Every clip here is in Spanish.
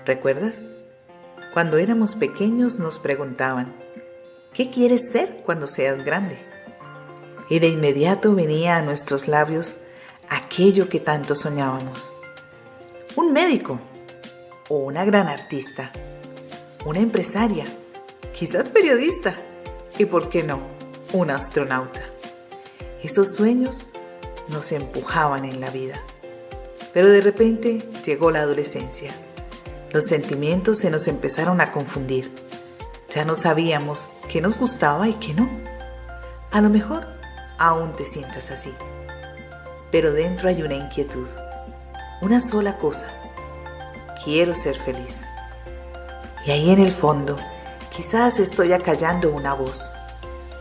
¿Recuerdas? Cuando éramos pequeños nos preguntaban, ¿qué quieres ser cuando seas grande? Y de inmediato venía a nuestros labios aquello que tanto soñábamos. Un médico o una gran artista, una empresaria, quizás periodista y, ¿por qué no?, un astronauta. Esos sueños nos empujaban en la vida. Pero de repente llegó la adolescencia. Los sentimientos se nos empezaron a confundir. Ya no sabíamos qué nos gustaba y qué no. A lo mejor aún te sientas así. Pero dentro hay una inquietud. Una sola cosa. Quiero ser feliz. Y ahí en el fondo, quizás estoy acallando una voz.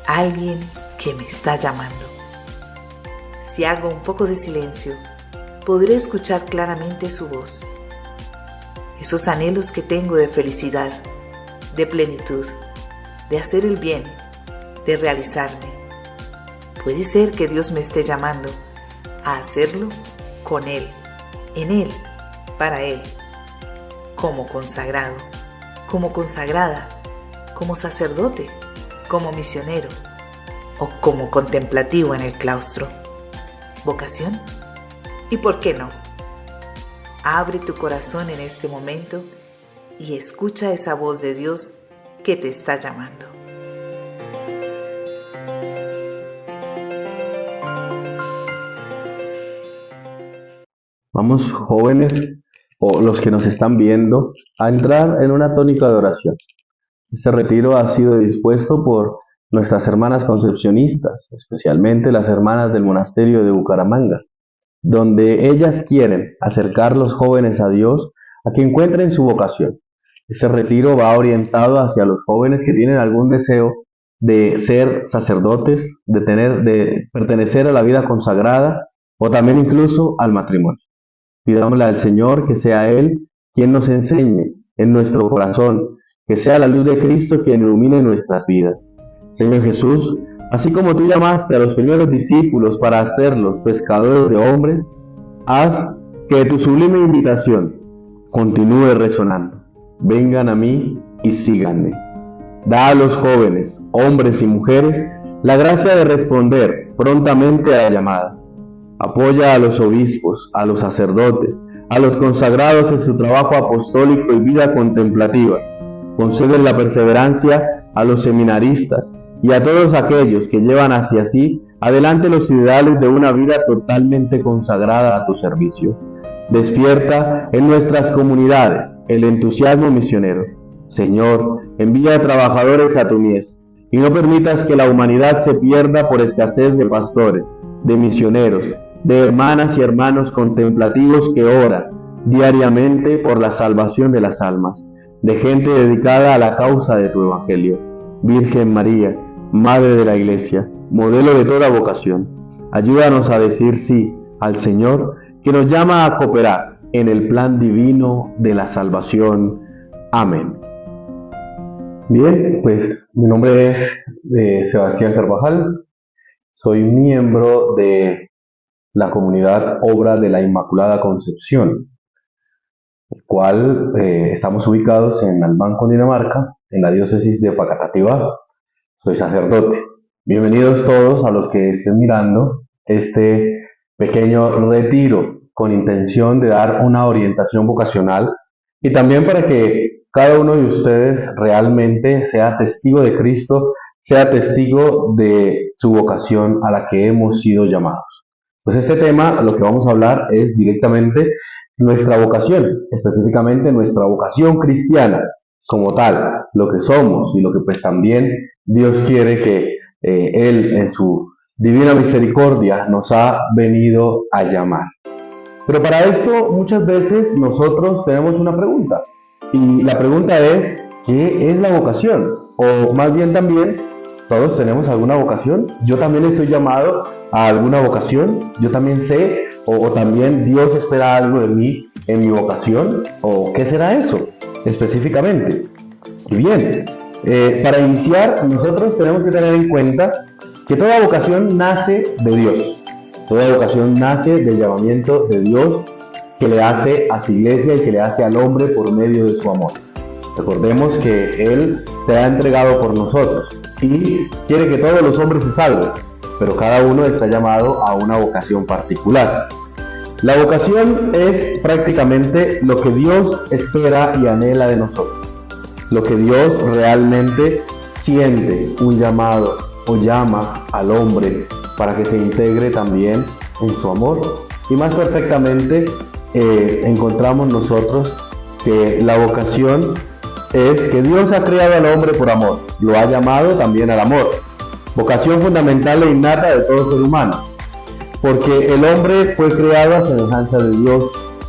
Alguien que me está llamando. Si hago un poco de silencio, podré escuchar claramente su voz. Esos anhelos que tengo de felicidad, de plenitud, de hacer el bien, de realizarme. Puede ser que Dios me esté llamando a hacerlo con Él, en Él, para Él, como consagrado, como consagrada, como sacerdote, como misionero o como contemplativo en el claustro. ¿Vocación? ¿Y por qué no? Abre tu corazón en este momento y escucha esa voz de Dios que te está llamando. Vamos, jóvenes o los que nos están viendo, a entrar en una tónica de oración. Este retiro ha sido dispuesto por nuestras hermanas concepcionistas, especialmente las hermanas del monasterio de Bucaramanga, donde ellas quieren acercar los jóvenes a Dios, a que encuentren su vocación. Este retiro va orientado hacia los jóvenes que tienen algún deseo de ser sacerdotes, de pertenecer a la vida consagrada o también incluso al matrimonio. Pidámosle al Señor que sea Él quien nos enseñe en nuestro corazón, que sea la luz de Cristo quien ilumine nuestras vidas. Señor Jesús, así como tú llamaste a los primeros discípulos para hacerlos pescadores de hombres, haz que tu sublime invitación continúe resonando. Vengan a mí y síganme. Da a los jóvenes, hombres y mujeres, la gracia de responder prontamente a la llamada. Apoya a los obispos, a los sacerdotes, a los consagrados en su trabajo apostólico y vida contemplativa. Concede la perseverancia a los seminaristas y a todos aquellos que llevan hacia sí adelante los ideales de una vida totalmente consagrada a tu servicio. Despierta en nuestras comunidades el entusiasmo misionero. Señor, envía trabajadores a tu mies y no permitas que la humanidad se pierda por escasez de pastores, de misioneros, de hermanas y hermanos contemplativos que oran diariamente por la salvación de las almas, de gente dedicada a la causa de tu Evangelio. Virgen María, Madre de la Iglesia, modelo de toda vocación, ayúdanos a decir sí al Señor que nos llama a cooperar en el plan divino de la salvación. Amén. Bien, pues mi nombre es Sebastián Carvajal, soy miembro de la comunidad Obra de la Inmaculada Concepción, el cual estamos ubicados en Albán, Cundinamarca, en la diócesis de Facatativá. Soy sacerdote. Bienvenidos todos a los que estén mirando este pequeño retiro con intención de dar una orientación vocacional y también para que cada uno de ustedes realmente sea testigo de Cristo, sea testigo de su vocación a la que hemos sido llamados. Pues este tema, lo que vamos a hablar es directamente nuestra vocación, específicamente nuestra vocación cristiana como tal, lo que somos y lo que pues también Dios quiere que Él en su divina misericordia nos ha venido a llamar. Pero para esto muchas veces nosotros tenemos una pregunta y la pregunta es, ¿qué es la vocación? O más bien también, todos tenemos alguna vocación. Yo también estoy llamado a alguna vocación. Yo también sé o también Dios espera algo de mí en mi vocación. ¿O qué será eso específicamente? Y bien, para iniciar nosotros tenemos que tener en cuenta que toda vocación nace de Dios. Toda vocación nace del llamamiento de Dios que le hace a su iglesia y que le hace al hombre por medio de su amor. Recordemos que Él se ha entregado por nosotros y quiere que todos los hombres se salven, pero cada uno está llamado a una vocación particular. La vocación es prácticamente lo que Dios espera y anhela de nosotros, lo que Dios realmente siente un llamado o llama al hombre para que se integre también en su amor. Y más perfectamente encontramos nosotros que la vocación es que Dios ha creado al hombre por amor, lo ha llamado también al amor, vocación fundamental e innata de todo ser humano, porque el hombre fue creado a semejanza de Dios,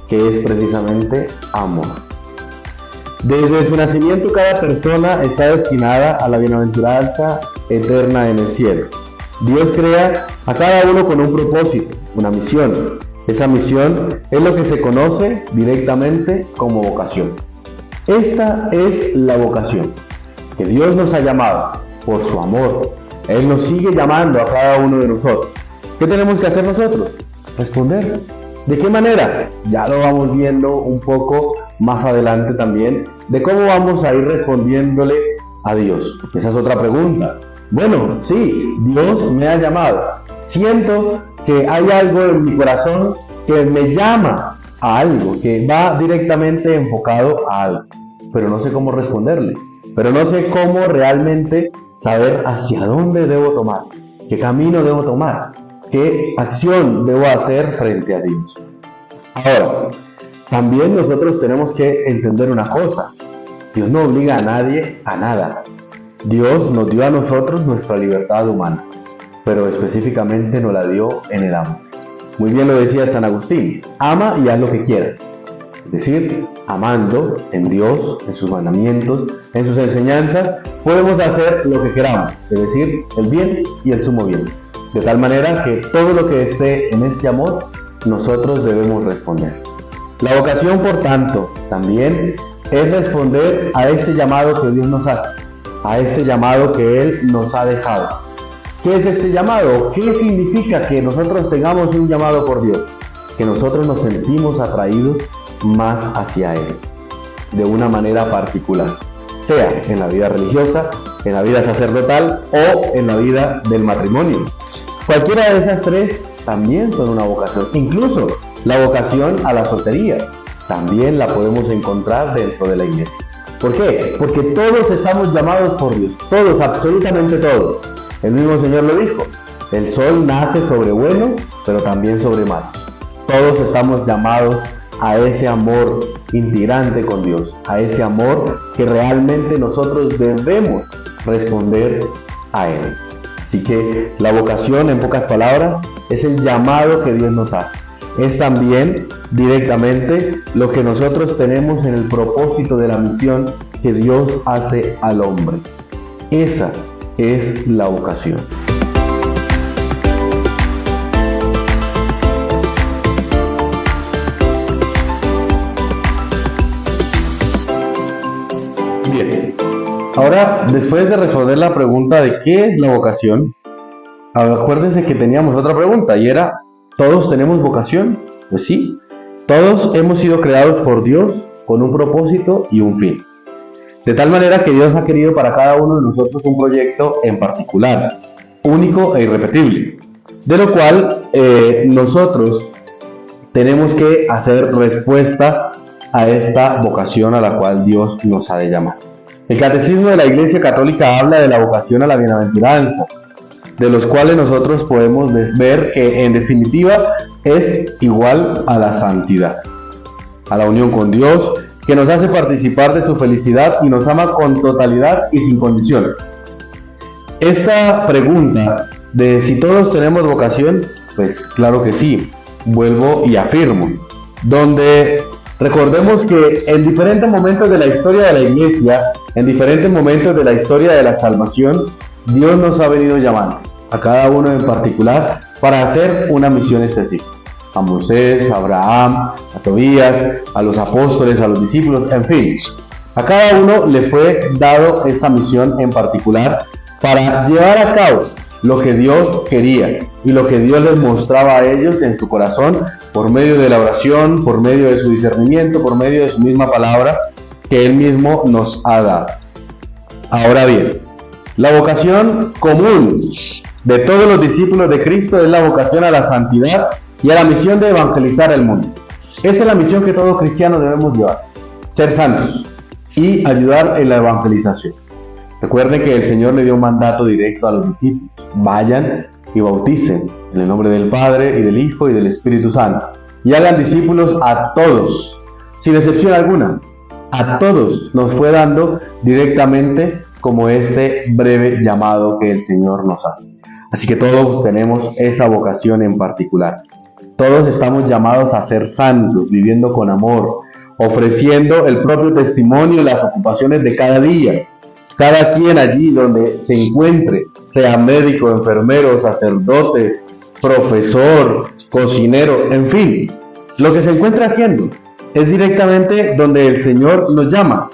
que es precisamente amor. Desde su nacimiento cada persona está destinada a la bienaventuranza eterna en el cielo. Dios crea a cada uno con un propósito, una misión. Esa misión es lo que se conoce directamente como vocación. Esta es la vocación, que Dios nos ha llamado por su amor. Él nos sigue llamando a cada uno de nosotros. ¿Qué tenemos que hacer nosotros? Responder. ¿De qué manera? Ya lo vamos viendo un poco más adelante también, de cómo vamos a ir respondiéndole a Dios. Esa es otra pregunta. Bueno, sí, Dios me ha llamado. Siento que hay algo en mi corazón que me llama a algo, que va directamente enfocado a algo, pero no sé cómo responderle, pero no sé cómo realmente saber hacia dónde debo tomar, qué camino debo tomar, qué acción debo hacer frente a Dios. Ahora, también nosotros tenemos que entender una cosa: Dios no obliga a nadie a nada. Dios nos dio a nosotros nuestra libertad humana, pero específicamente nos la dio en el amor. Muy bien lo decía San Agustín: ama y haz lo que quieras. Es decir, amando en Dios, en sus mandamientos, en sus enseñanzas, podemos hacer lo que queramos, es decir, el bien y el sumo bien. De tal manera que todo lo que esté en este amor, nosotros debemos responder. La vocación, por tanto, también es responder a este llamado que Dios nos hace, a este llamado que Él nos ha dejado. ¿Qué es este llamado? ¿Qué significa que nosotros tengamos un llamado por Dios? Que nosotros nos sentimos atraídos más hacia Él, de una manera particular, sea en la vida religiosa, en la vida sacerdotal o en la vida del matrimonio. Cualquiera de esas tres también son una vocación. Incluso la vocación a la soltería también la podemos encontrar dentro de la iglesia. ¿Por qué? Porque todos estamos llamados por Dios, todos, absolutamente todos. El mismo Señor lo dijo: el sol nace sobre buenos, pero también sobre malos. Todos estamos llamados a ese amor integrante con Dios, a ese amor que realmente nosotros debemos responder a Él. Así que la vocación, en pocas palabras, es el llamado que Dios nos hace. Es también directamente lo que nosotros tenemos en el propósito de la misión que Dios hace al hombre. Esa es la vocación. Bien, ahora después de responder la pregunta de qué es la vocación, acuérdense que teníamos otra pregunta y era: ¿todos tenemos vocación? Pues sí, todos hemos sido creados por Dios con un propósito y un fin. De tal manera que Dios ha querido para cada uno de nosotros un proyecto en particular, único e irrepetible, de lo cual nosotros tenemos que hacer respuesta a esta vocación a la cual Dios nos ha de llamar. El Catecismo de la Iglesia Católica habla de la vocación a la bienaventuranza, de los cuales nosotros podemos ver que en definitiva es igual a la santidad, a la unión con Dios, que nos hace participar de su felicidad y nos ama con totalidad y sin condiciones. Esta pregunta de si todos tenemos vocación, pues claro que sí, vuelvo y afirmo, donde recordemos que en diferentes momentos de la historia de la Iglesia, en diferentes momentos de la historia de la salvación, Dios nos ha venido llamando a cada uno en particular para hacer una misión específica. A Moisés, a Abraham, a Tobías, a los apóstoles, a los discípulos, en fin. A cada uno le fue dado esa misión en particular para llevar a cabo lo que Dios quería y lo que Dios les mostraba a ellos en su corazón por medio de la oración, por medio de su discernimiento, por medio de su misma palabra que Él mismo nos ha dado. Ahora bien, la vocación común de todos los discípulos de Cristo es la vocación a la santidad y a la misión de evangelizar el mundo. Esa es la misión que todo cristiano debemos llevar, ser santos y ayudar en la evangelización. Recuerden que el Señor le dio un mandato directo a los discípulos: vayan y bauticen en el nombre del Padre y del Hijo y del Espíritu Santo, y hagan discípulos a todos, sin excepción alguna. A todos nos fue dando directamente como este breve llamado que el Señor nos hace. Así que todos tenemos esa vocación en particular. Todos estamos llamados a ser santos, viviendo con amor, ofreciendo el propio testimonio y las ocupaciones de cada día. Cada quien allí donde se encuentre, sea médico, enfermero, sacerdote, profesor, cocinero, en fin, lo que se encuentre haciendo es directamente donde el Señor nos llama.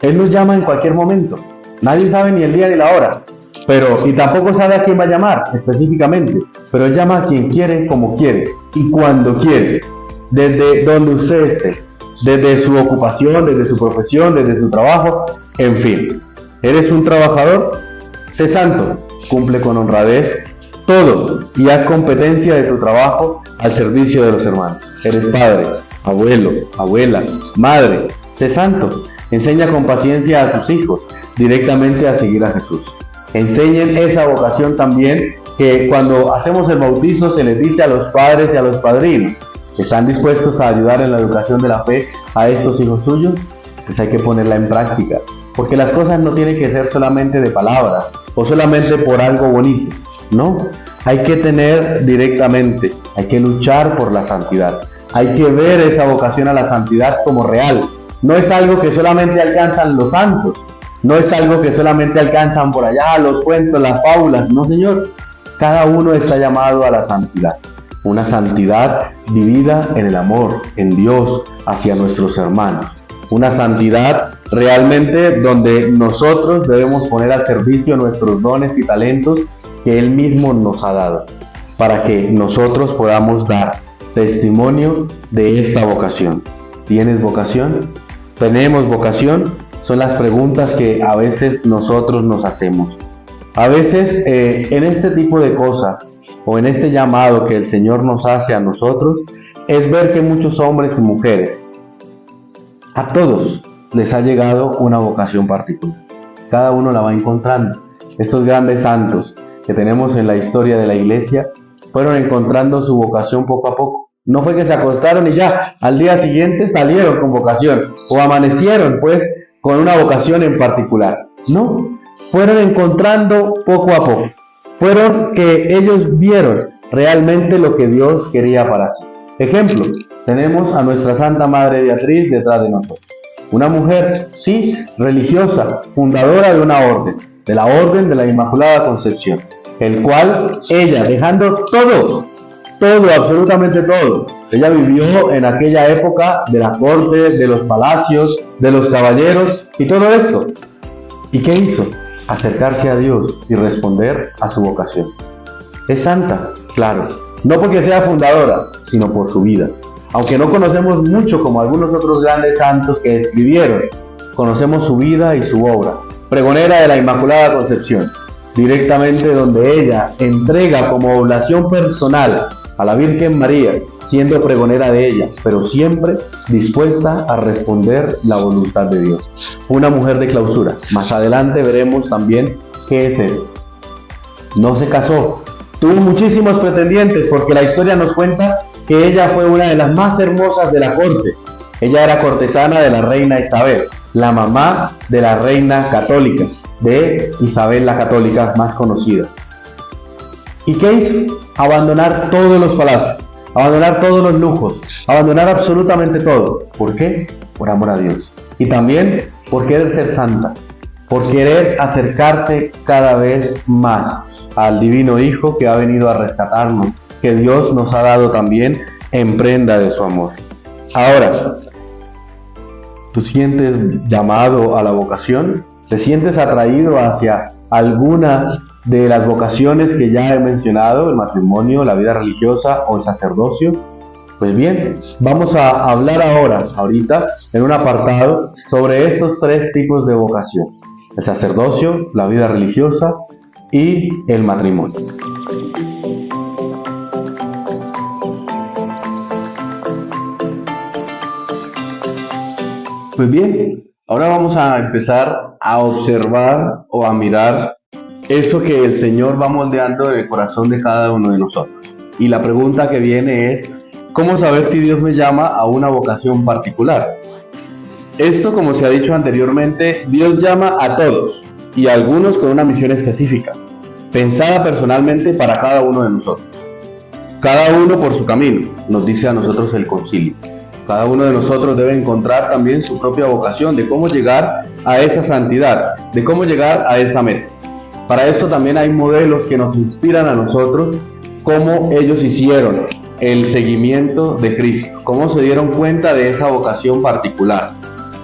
Él nos llama en cualquier momento. Nadie sabe ni el día ni la hora, y tampoco sabe a quién va a llamar específicamente, pero Él llama a quien quiere, como quiere y cuando quiere, desde donde usted esté, desde su ocupación, desde su profesión, desde su trabajo, en fin. ¿Eres un trabajador? Sé santo, cumple con honradez todo y haz competencia de tu trabajo al servicio de los hermanos. Eres padre, abuelo, abuela, madre, sé santo, enseña con paciencia a sus hijos directamente a seguir a Jesús. Enseñen esa vocación también que cuando hacemos el bautizo se les dice a los padres y a los padrinos: ¿están dispuestos a ayudar en la educación de la fe a estos hijos suyos? Pues hay que ponerla en práctica, porque las cosas no tienen que ser solamente de palabras o solamente por algo bonito, no, hay que tener directamente, hay que luchar por la santidad, hay que ver esa vocación a la santidad como real. No es algo que solamente alcanzan los santos, no es algo que solamente alcanzan por allá los cuentos, las fábulas, no señor, cada uno está llamado a la santidad, una santidad vivida en el amor, en Dios, hacia nuestros hermanos, una santidad realmente donde nosotros debemos poner al servicio nuestros dones y talentos que Él mismo nos ha dado, para que nosotros podamos dar testimonio de esta vocación. ¿Tienes vocación? ¿Tenemos vocación? Son las preguntas que a veces nosotros nos hacemos. A veces en este tipo de cosas o en este llamado que el Señor nos hace a nosotros es ver que muchos hombres y mujeres, a todos les ha llegado una vocación particular. Cada uno la va encontrando. Estos grandes santos que tenemos en la historia de la iglesia fueron encontrando su vocación poco a poco. No fue que se acostaron y ya al día siguiente salieron con vocación o amanecieron pues con una vocación en particular. No, fueron encontrando poco a poco. Fueron que ellos vieron realmente lo que Dios quería para sí. Ejemplo, tenemos a nuestra Santa Madre Beatriz detrás de nosotros. Una mujer, sí, religiosa, fundadora de una orden, de la Orden de la Inmaculada Concepción, el cual ella, dejando todo, absolutamente todo, ella vivió en aquella época de la corte, de los palacios, de los caballeros y todo esto. ¿Y qué hizo? Acercarse a Dios y responder a su vocación. ¿Es santa? Claro, no porque sea fundadora, sino por su vida. Aunque no conocemos mucho como algunos otros grandes santos que escribieron, conocemos su vida y su obra. Pregonera de la Inmaculada Concepción, directamente donde ella entrega como oblación personal a la Virgen María, siendo pregonera de ella, pero siempre dispuesta a responder la voluntad de Dios. Una mujer de clausura. Más adelante veremos también qué es esto. No se casó, tuvo muchísimos pretendientes porque la historia nos cuenta que ella fue una de las más hermosas de la corte. Ella era cortesana de la reina Isabel, la mamá de la reina católica, de Isabel la católica más conocida. ¿Y qué hizo? Abandonar todos los palacios, abandonar todos los lujos, abandonar absolutamente todo. ¿Por qué? Por amor a Dios. Y también por querer ser santa, por querer acercarse cada vez más al Divino Hijo que ha venido a rescatarnos, que Dios nos ha dado también en prenda de su amor. Ahora, ¿tú sientes llamado a la vocación? ¿Te sientes atraído hacia alguna de las vocaciones que ya he mencionado, el matrimonio, la vida religiosa o el sacerdocio? Pues bien, vamos a hablar ahorita, en un apartado sobre estos tres tipos de vocación: el sacerdocio, la vida religiosa y el matrimonio. Pues bien, ahora vamos a empezar a observar o a mirar eso que el Señor va moldeando en el corazón de cada uno de nosotros. Y la pregunta que viene es: ¿cómo saber si Dios me llama a una vocación particular? Esto, como se ha dicho anteriormente, Dios llama a todos, y a algunos con una misión específica, pensada personalmente para cada uno de nosotros. Cada uno por su camino, nos dice a nosotros el concilio. Cada uno de nosotros debe encontrar también su propia vocación, de cómo llegar a esa santidad, de cómo llegar a esa meta. Para esto también hay modelos que nos inspiran a nosotros, cómo ellos hicieron el seguimiento de Cristo, cómo se dieron cuenta de esa vocación particular.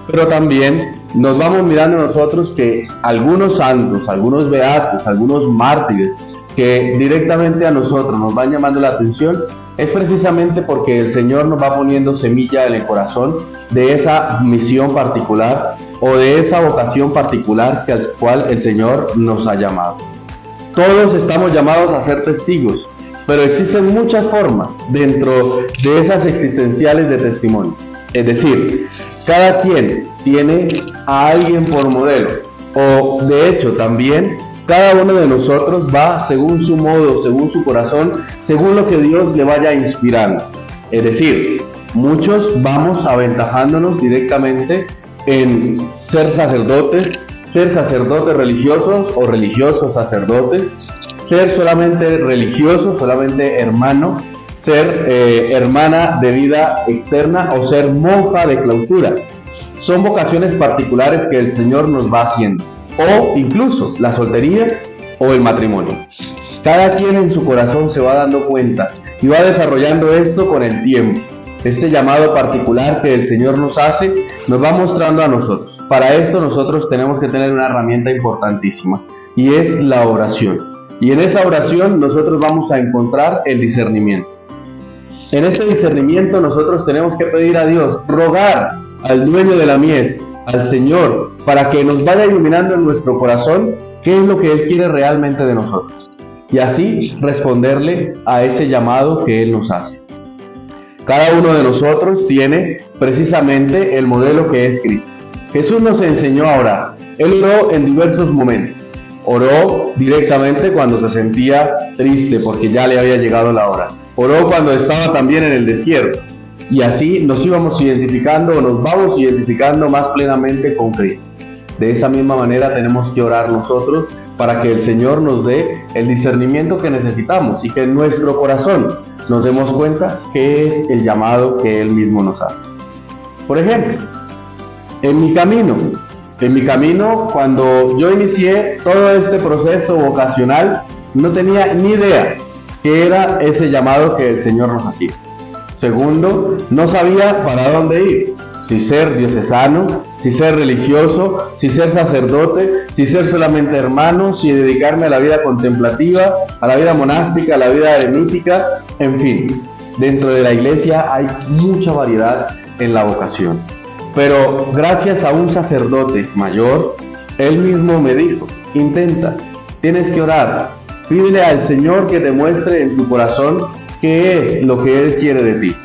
Pero también nos vamos mirando nosotros que algunos santos, algunos beatos, algunos mártires que directamente a nosotros nos van llamando la atención, es precisamente porque el Señor nos va poniendo semilla en el corazón de esa misión particular o de esa vocación particular al cual el Señor nos ha llamado. Todos estamos llamados a ser testigos, pero existen muchas formas dentro de esas existenciales de testimonio. Es decir, cada quien tiene a alguien por modelo, o de hecho también cada uno de nosotros va según su modo, según su corazón, según lo que Dios le vaya inspirando. Es decir, muchos vamos aventajándonos directamente en ser sacerdotes religiosos o religiosos sacerdotes, ser solamente religioso, solamente hermano, ser hermana de vida externa o ser monja de clausura. Son vocaciones particulares que el Señor nos va haciendo. O incluso la soltería o el matrimonio. Cada quien en su corazón se va dando cuenta y va desarrollando esto con el tiempo. Este llamado particular que el Señor nos hace, nos va mostrando a nosotros. Para esto nosotros tenemos que tener una herramienta importantísima, y es la oración. Y en esa oración nosotros vamos a encontrar el discernimiento. En ese discernimiento nosotros tenemos que pedir a Dios, rogar al dueño de la mies, al Señor, para que nos vaya iluminando en nuestro corazón qué es lo que Él quiere realmente de nosotros, y así responderle a ese llamado que Él nos hace. Cada uno de nosotros tiene precisamente el modelo que es Cristo. Jesús nos enseñó a orar. Él oró en diversos momentos. Oró directamente cuando se sentía triste porque ya le había llegado la hora. Oró cuando estaba también en el desierto. Y así nos íbamos identificando o nos vamos identificando más plenamente con Cristo. De esa misma manera tenemos que orar nosotros para que el Señor nos dé el discernimiento que necesitamos y que en nuestro corazón nos demos cuenta que es el llamado que Él mismo nos hace. Por ejemplo, en mi camino, cuando yo inicié todo este proceso vocacional, no tenía ni idea qué era ese llamado que el Señor nos hacía. Segundo, no sabía para dónde ir, si ser diocesano, si ser religioso, si ser sacerdote, si ser solamente hermano, si dedicarme a la vida contemplativa, a la vida monástica, a la vida eremítica, en fin. Dentro de la iglesia hay mucha variedad en la vocación. Pero gracias a un sacerdote mayor, él mismo me dijo: intenta, tienes que orar, pídele al Señor que te muestre en tu corazón qué es lo que Él quiere de ti.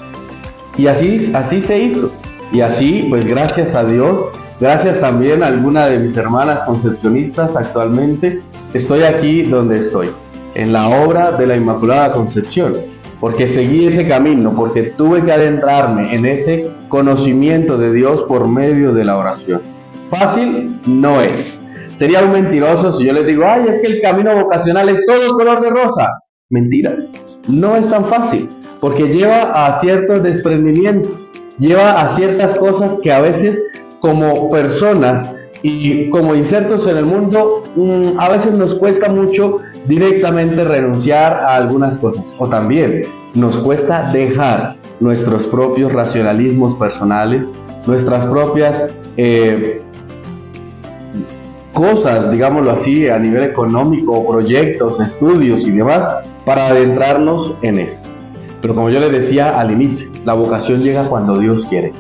Y así se hizo. Y así, pues gracias a Dios, gracias también a alguna de mis hermanas concepcionistas, actualmente estoy aquí donde estoy, en la obra de la Inmaculada Concepción, porque seguí ese camino, porque tuve que adentrarme en ese conocimiento de Dios por medio de la oración. Fácil no es. Sería un mentiroso si yo les digo: ay, es que el camino vocacional es todo color de rosa. Mentira. No es tan fácil, porque lleva a ciertos desprendimientos, lleva a ciertas cosas que a veces como personas y como insertos en el mundo, a veces nos cuesta mucho directamente renunciar a algunas cosas, o también nos cuesta dejar nuestros propios racionalismos personales, nuestras propias cosas, digámoslo así, a nivel económico, proyectos, estudios y demás, para adentrarnos en esto. Pero como yo les decía al inicio, la vocación llega cuando Dios quiere.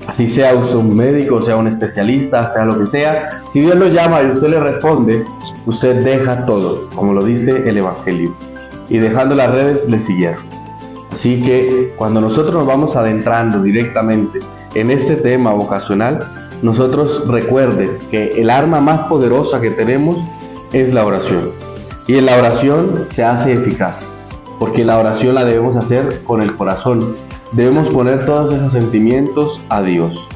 Así sea usted un médico, sea un especialista, sea lo que sea, si Dios lo llama y usted le responde, usted deja todo, como lo dice el Evangelio. Y dejando las redes, le siguieron. Así que cuando nosotros nos vamos adentrando directamente en este tema vocacional, nosotros recuerden que el arma más poderosa que tenemos es la oración. Y en la oración se hace eficaz, porque la oración la debemos hacer con el corazón. Debemos poner todos esos sentimientos a Dios.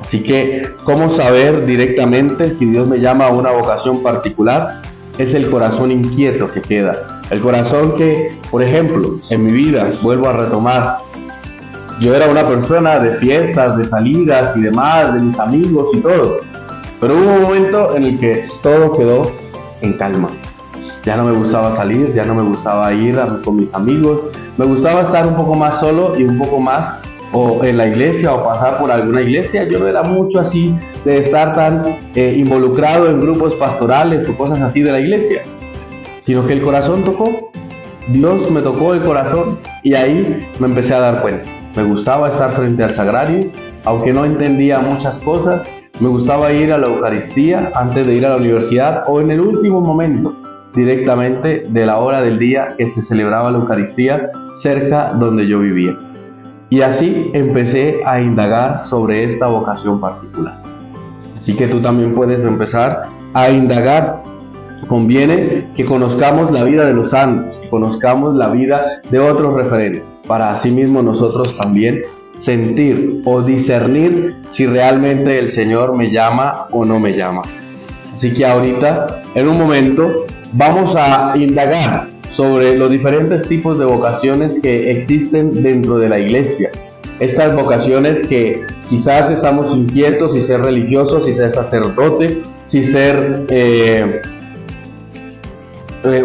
Así que, ¿cómo saber directamente si Dios me llama a una vocación particular? Es el corazón inquieto que queda. El corazón que, por ejemplo, en mi vida, vuelvo a retomar, yo era una persona de fiestas, de salidas y demás, de mis amigos y todo. Pero hubo un momento en el que todo quedó en calma. Ya no me gustaba salir, ya no me gustaba ir con mis amigos. Me gustaba estar un poco más solo y un poco más o en la iglesia o pasar por alguna iglesia. Yo no era mucho así de estar tan involucrado en grupos pastorales o cosas así de la iglesia, sino que el corazón tocó. Dios me tocó el corazón y ahí me empecé a dar cuenta. Me gustaba estar frente al sagrario, aunque no entendía muchas cosas. Me gustaba ir a la Eucaristía antes de ir a la universidad o en el último momento, directamente de la hora del día que se celebraba la Eucaristía cerca donde yo vivía. Y así empecé a indagar sobre esta vocación particular. Así que tú también puedes empezar a indagar. Conviene que conozcamos la vida de los santos, que conozcamos la vida de otros referentes, para asimismo nosotros también sentir o discernir si realmente el Señor me llama o no me llama. Así que ahorita, en un momento, vamos a indagar sobre los diferentes tipos de vocaciones que existen dentro de la iglesia. Estas vocaciones que quizás estamos inquietos si ser religiosos, si ser sacerdote, si ser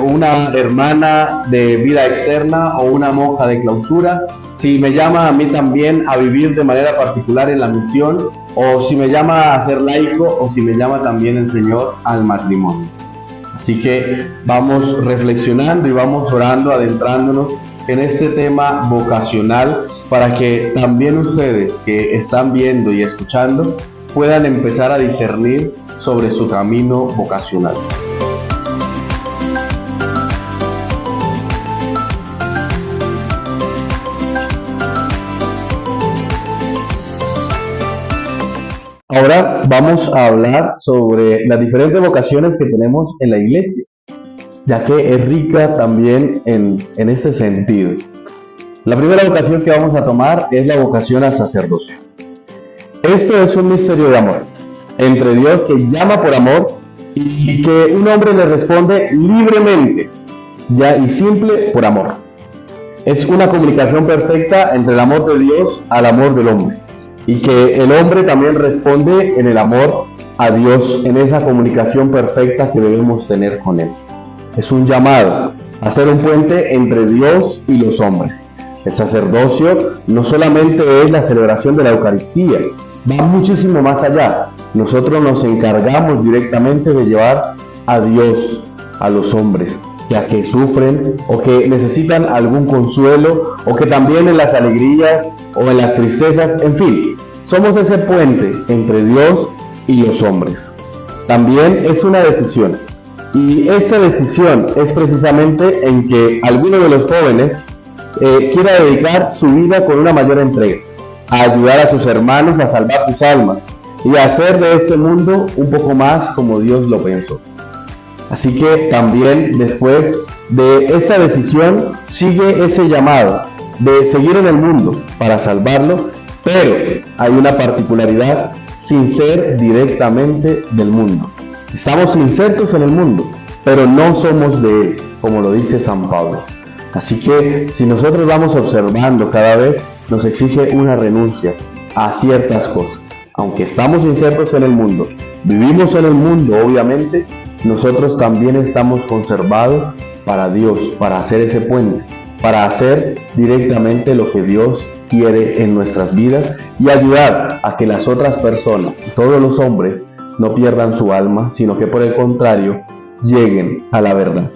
una hermana de vida externa o una monja de clausura, si me llama a mí también a vivir de manera particular en la misión, o si me llama a ser laico, o si me llama también el Señor al matrimonio. Así que vamos reflexionando y vamos orando, adentrándonos en este tema vocacional, para que también ustedes que están viendo y escuchando puedan empezar a discernir sobre su camino vocacional. Ahora vamos a hablar sobre las diferentes vocaciones que tenemos en la iglesia, ya que es rica también en este sentido. La primera vocación que vamos a tomar es la vocación al sacerdocio. Esto es un misterio de amor entre Dios, que llama por amor, y que un hombre le responde libremente y simple por amor. Es una comunicación perfecta entre el amor de Dios al amor del hombre, y que el hombre también responde en el amor a Dios, en esa comunicación perfecta que debemos tener con Él. Es un llamado a ser un puente entre Dios y los hombres. El sacerdocio no solamente es la celebración de la Eucaristía, va muchísimo más allá. Nosotros nos encargamos directamente de llevar a Dios a los hombres, ya que sufren o que necesitan algún consuelo, o que también en las alegrías o en las tristezas, en fin, somos ese puente entre Dios y los hombres. También es una decisión, y esta decisión es precisamente en que alguno de los jóvenes quiera dedicar su vida con una mayor entrega, a ayudar a sus hermanos a salvar sus almas y a hacer de este mundo un poco más como Dios lo pensó. Así que también después de esta decisión sigue ese llamado de seguir en el mundo para salvarlo, pero hay una particularidad: sin ser directamente del mundo. Estamos insertos en el mundo, pero no somos de él, como lo dice San Pablo. Así que si nosotros vamos observando, cada vez nos exige una renuncia a ciertas cosas. Aunque estamos insertos en el mundo, vivimos en el mundo, obviamente, nosotros también estamos conservados para Dios, para hacer ese puente, para hacer directamente lo que Dios quiere en nuestras vidas y ayudar a que las otras personas, todos los hombres, no pierdan su alma, sino que por el contrario, lleguen a la verdad.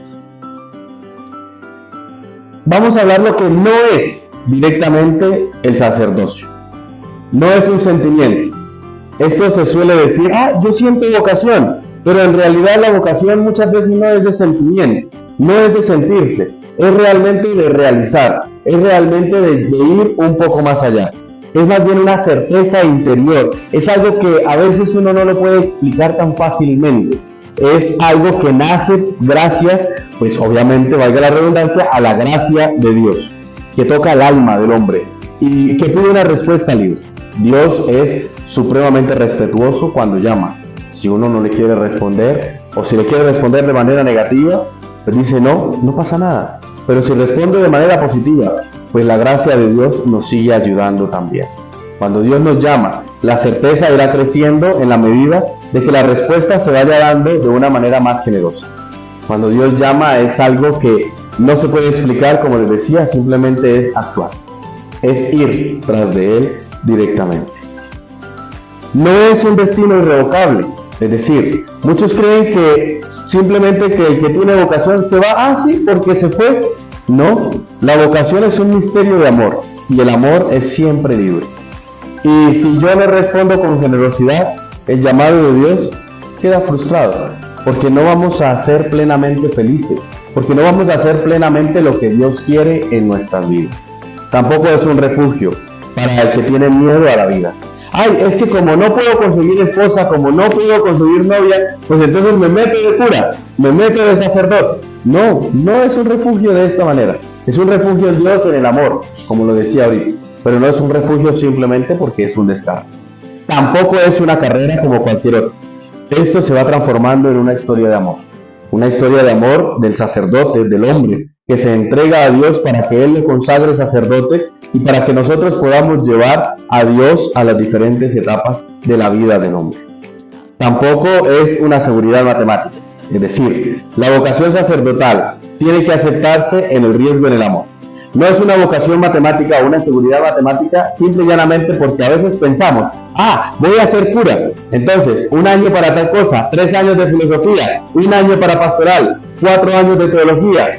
Vamos a hablar lo que no es directamente el sacerdocio. No es un sentimiento. Esto se suele decir, yo siento vocación, pero en realidad la vocación muchas veces no es de sentimiento, no es de sentirse, es realmente de realizar, es realmente de ir un poco más allá. Es más bien una certeza interior, es algo que a veces uno no lo puede explicar tan fácilmente. Es algo que nace gracias, pues obviamente, valga la redundancia, a la gracia de Dios, que toca el alma del hombre y que pide una respuesta libre. Dios es supremamente respetuoso cuando llama. Si uno no le quiere responder, o si le quiere responder de manera negativa, pues dice no pasa nada. Pero si responde de manera positiva, pues la gracia de Dios nos sigue ayudando también. Cuando Dios nos llama, la certeza irá creciendo en la medida de que la respuesta se vaya dando de una manera más generosa. Cuando Dios llama es algo que no se puede explicar, como les decía, simplemente es actuar. Es ir tras de Él directamente. No es un destino irrevocable, es decir, muchos creen que simplemente que el que tiene vocación se va, sí, porque se fue. No, la vocación es un misterio de amor y el amor es siempre libre. Y si yo no respondo con generosidad, el llamado de Dios queda frustrado, porque no vamos a ser plenamente felices, porque no vamos a hacer plenamente lo que Dios quiere en nuestras vidas. Tampoco es un refugio para el que tiene miedo a la vida. Es que como no puedo conseguir esposa, como no puedo conseguir novia, pues entonces me meto de cura, me meto de sacerdote. No es un refugio de esta manera. Es un refugio en Dios, en el amor, como lo decía ahorita. Pero no es un refugio simplemente porque es un descarte. Tampoco es una carrera como cualquier otra. Esto se va transformando en una historia de amor. Una historia de amor del sacerdote, del hombre, que se entrega a Dios para que Él le consagre sacerdote y para que nosotros podamos llevar a Dios a las diferentes etapas de la vida del hombre. Tampoco es una seguridad matemática, es decir, la vocación sacerdotal tiene que aceptarse en el riesgo en el amor. No es una vocación matemática o una seguridad matemática simple y llanamente porque a veces pensamos, voy a ser cura, entonces 1 año para tal cosa, 3 años de filosofía, 1 año para pastoral, 4 años de teología.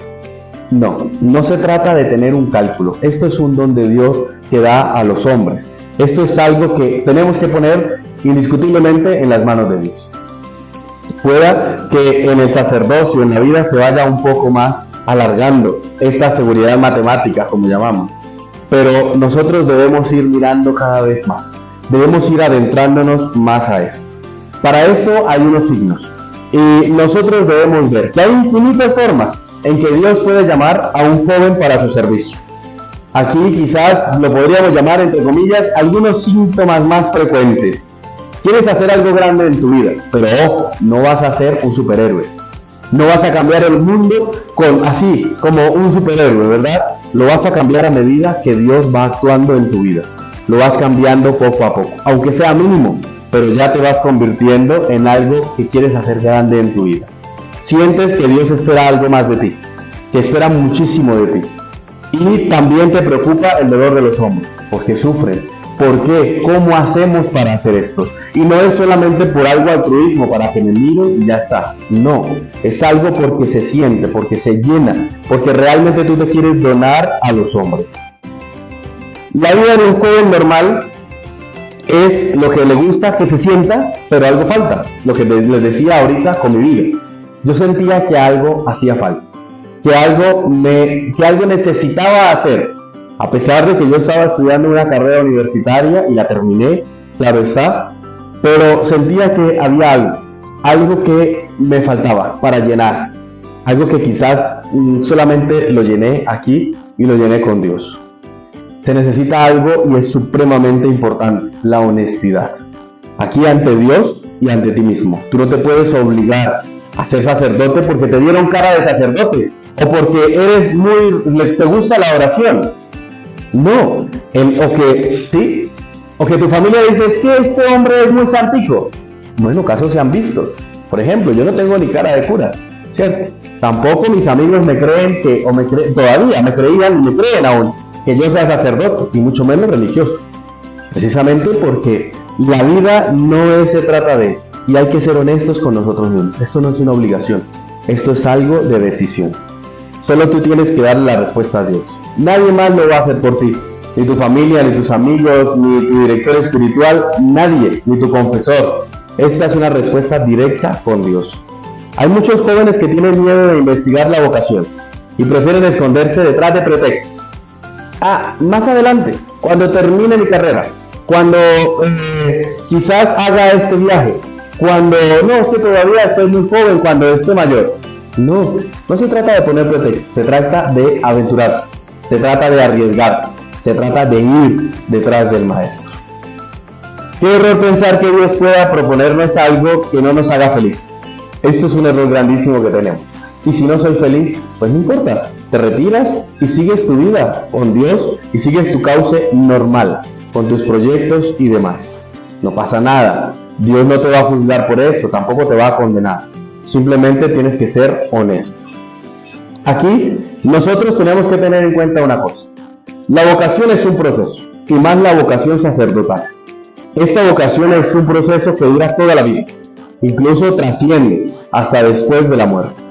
No se trata de tener un cálculo. Esto es un don de Dios que da a los hombres. Esto es algo que tenemos que poner indiscutiblemente en las manos de Dios. Pueda que en el sacerdocio, en la vida, se vaya un poco más alargando esta seguridad matemática, como llamamos. Pero nosotros debemos ir mirando cada vez más. Debemos ir adentrándonos más a esto. Para eso hay unos signos. Y nosotros debemos ver que hay infinitas formas en que Dios puede llamar a un joven para su servicio. Aquí quizás lo podríamos llamar, entre comillas, algunos síntomas más frecuentes. Quieres hacer algo grande en tu vida, pero ojo, no vas a ser un superhéroe. No vas a cambiar el mundo así, como un superhéroe, ¿verdad? Lo vas a cambiar a medida que Dios va actuando en tu vida. Lo vas cambiando poco a poco, aunque sea mínimo, pero ya te vas convirtiendo en algo que quieres hacer grande en tu vida. Sientes que Dios espera algo más de ti, que espera muchísimo de ti. Y también te preocupa el dolor de los hombres, porque sufren. ¿Por qué? ¿Cómo hacemos para hacer esto? Y no es solamente por algo altruismo, para que me miren y ya está. No, es algo porque se siente, porque se llena, porque realmente tú te quieres donar a los hombres. La vida de un joven normal es lo que le gusta que se sienta, pero algo falta. Lo que les decía ahorita con mi vida. Yo sentía que algo hacía falta, que algo necesitaba hacer. A pesar de que yo estaba estudiando una carrera universitaria y la terminé, claro está, pero sentía que había algo que me faltaba para llenar, algo que quizás solamente lo llené aquí y lo llené con Dios. Se necesita algo y es supremamente importante, la honestidad. Aquí ante Dios y ante ti mismo. Tú no te puedes obligar a ser sacerdote porque te dieron cara de sacerdote o porque te gusta la oración. No, o que tu familia dice, es que este hombre es muy santico. Bueno, casos se han visto. Por ejemplo, yo no tengo ni cara de cura, ¿cierto? Tampoco mis amigos me creen todavía me creían y me creen aún que yo sea sacerdote, y mucho menos religioso. Precisamente porque la vida no se trata de esto. y hay que ser honestos con nosotros mismos. Esto no es una obligación, esto es algo de decisión. Solo tú tienes que darle la respuesta a Dios. Nadie más lo va a hacer por ti. Ni tu familia, ni tus amigos, ni tu director espiritual, nadie, ni tu confesor. Esta es una respuesta directa con Dios. Hay muchos jóvenes que tienen miedo de investigar la vocación y prefieren esconderse detrás de pretextos. Más adelante, cuando termine mi carrera, cuando quizás haga este viaje, cuando no, es que todavía estoy muy joven, cuando esté mayor. No se trata de poner pretextos, se trata de aventurarse, se trata de arriesgarse, se trata de ir detrás del maestro. Qué error pensar que Dios pueda proponernos algo que no nos haga felices. Esto es un error grandísimo que tenemos. Y si no soy feliz, pues no importa, te retiras y sigues tu vida con Dios y sigues tu cauce normal, con tus proyectos y demás. No pasa nada, Dios no te va a juzgar por eso, tampoco te va a condenar. Simplemente tienes que ser honesto. Aquí nosotros tenemos que tener en cuenta una cosa. La vocación es un proceso, y más la vocación sacerdotal. Esta vocación es un proceso que dura toda la vida, incluso trasciende hasta después de la muerte,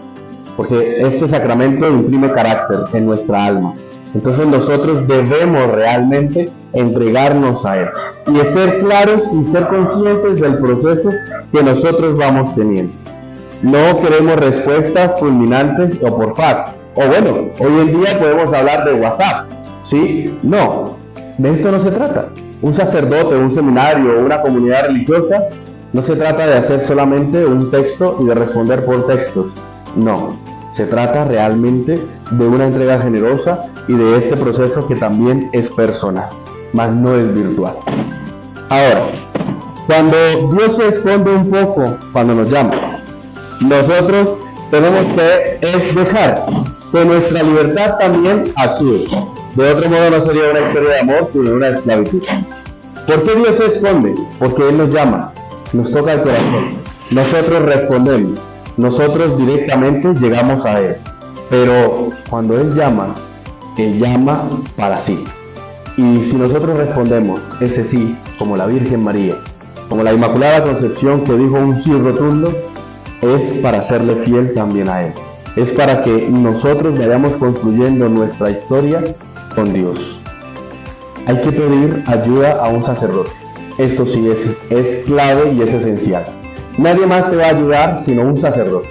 porque este sacramento imprime carácter en nuestra alma. Entonces nosotros debemos realmente entregarnos a Él y ser claros y ser conscientes del proceso que nosotros vamos teniendo. No queremos respuestas fulminantes o por fax, o bueno, hoy en día podemos hablar de WhatsApp, ¿sí? No, de esto no se trata. Un sacerdote, un seminario o una comunidad religiosa no se trata de hacer solamente un texto y de responder por textos. No, se trata realmente de una entrega generosa y de este proceso que también es personal, mas no es virtual. Ahora, cuando Dios se esconde un poco cuando nos llama, nosotros tenemos que dejar que nuestra libertad también actúe. De otro modo no sería una historia de amor, sino una esclavitud. ¿Por qué Dios se esconde? Porque Él nos llama, nos toca el corazón, nosotros respondemos, nosotros directamente llegamos a Él. Pero cuando Él llama para sí. Y si nosotros respondemos ese sí, como la Virgen María, como la Inmaculada Concepción que dijo un sí rotundo, es para serle fiel también a Él. Es para que nosotros vayamos construyendo nuestra historia con Dios. Hay que pedir ayuda a un sacerdote. Esto sí es clave y es esencial. Nadie más te va a ayudar sino un sacerdote.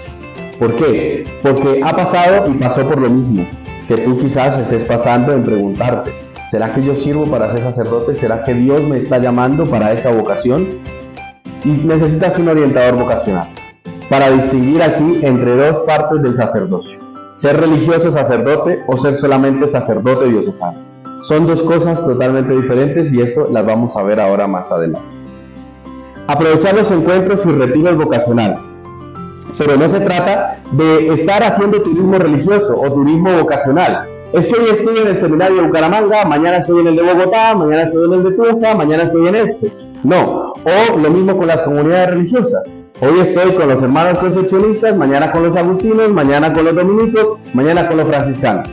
¿Por qué? Porque ha pasado y pasó por lo mismo que tú quizás estés pasando en preguntarte: ¿será que yo sirvo para ser sacerdote? ¿Será que Dios me está llamando para esa vocación? Y necesitas un orientador vocacional para distinguir aquí entre dos partes del sacerdocio: ser religioso sacerdote o ser solamente sacerdote diocesano. Son dos cosas totalmente diferentes y eso las vamos a ver ahora más adelante. Aprovechar los encuentros y retiros vocacionales. Pero no se trata de estar haciendo turismo religioso o turismo vocacional. Es que hoy estoy en el seminario de Bucaramanga, mañana estoy en el de Bogotá, mañana estoy en el de Tunja, mañana estoy en este. No, o lo mismo con las comunidades religiosas. Hoy estoy con los hermanos concepcionistas, mañana con los agustinos, mañana con los dominicos, mañana con los franciscanos.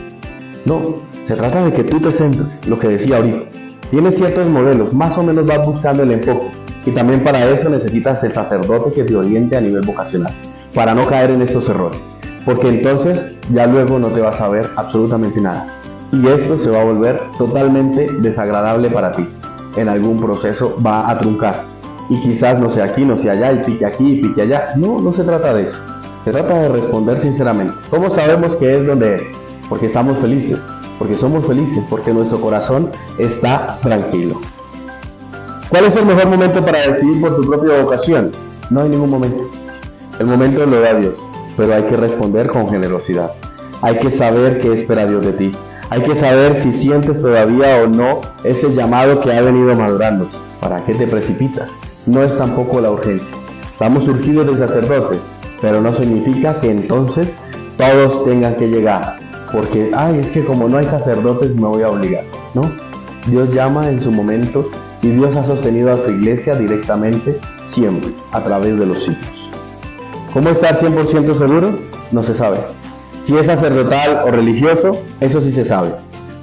No, se trata de que tú te centres, lo que decía ahorita. Tienes ciertos modelos, más o menos vas buscando el enfoque. Y también para eso necesitas el sacerdote que te oriente a nivel vocacional, para no caer en estos errores. Porque entonces ya luego no te vas a ver absolutamente nada. Y esto se va a volver totalmente desagradable para ti. En algún proceso va a truncar. Y quizás no sea aquí, no sea allá, y pique aquí, y pique allá. No se trata de eso. Se trata de responder sinceramente. ¿Cómo sabemos que es donde es? Porque estamos felices, porque somos felices, porque nuestro corazón está tranquilo. ¿Cuál es el mejor momento para decidir por tu propia vocación? No hay ningún momento. El momento lo da Dios, pero hay que responder con generosidad. Hay que saber qué espera Dios de ti. Hay que saber si sientes todavía o no ese llamado que ha venido madurándose. ¿Para qué te precipitas? No es tampoco la urgencia. Estamos surgidos de sacerdotes, pero no significa que entonces todos tengan que llegar. Porque, es que como no hay sacerdotes me voy a obligar. No, Dios llama en su momento y Dios ha sostenido a su iglesia directamente, siempre, a través de los siglos. ¿Cómo estar 100% seguro? No se sabe. Si es sacerdotal o religioso, eso sí se sabe.